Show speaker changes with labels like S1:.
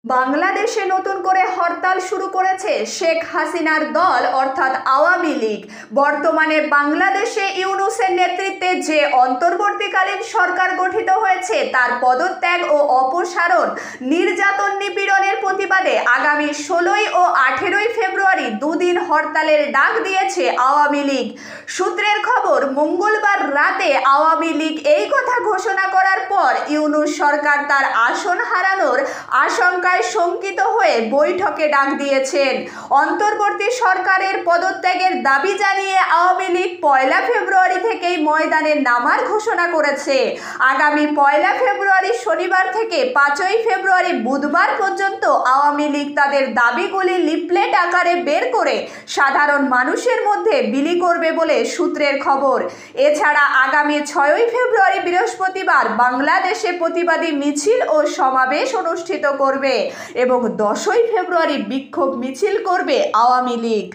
S1: বাংলাদেশে নতুন করে হরতাল শুরু করেছে শেখ হাসিনার দল অর্থাৎ আওয়ামী লীগ। বর্তমানে বাংলাদেশে ইউনূসের নেতৃত্বে যে অন্তর্বর্তীকালীন সরকার গঠিত হয়েছে তার পদত্যাগ ও অপসারণ, নির্যাতন নিপীড়নের প্রতিবাদে আগামী 16 ও 18 ফেব্রুয়ারি দুদিন হরতালের ডাক দিয়েছে আওয়ামী লীগ। সূত্রের খবর, মঙ্গলবার রাতে আওয়ামী লীগ এই কথা ঘোষণা করার পর ইউনূস সরকার তার আসন হারানোর আশঙ্কায় শঙ্কিত হয়ে বৈঠকে ডাক দিয়েছেন। অন্তর্বর্তী সরকারের পদত্যাগের দাবি জানিয়ে আওয়ামী লীগ 1 ফেব্রুয়ারি থেকেই ময়দানে নামার ঘোষণা করেছে। আগামী 1 ফেব্রুয়ারি শনিবার থেকে 5 ফেব্রুয়ারি বুধবার পর্যন্ত আওয়ামী লীগ তাদের দাবিগুলি লিফলেট আকারে বের করে সাধারণ মানুষের মধ্যে বিলি করবে বলে সূত্রের খবর। এছাড়া আগামী 6 ফেব্রুয়ারি বৃহস্পতিবার বাংলাদেশে প্রতিবাদী মিছিল ও সমাবেশ অনুষ্ঠিত করবে এবং 10 ফেব্রুয়ারি বিক্ষোভ মিছিল করবে আওয়ামী লীগ।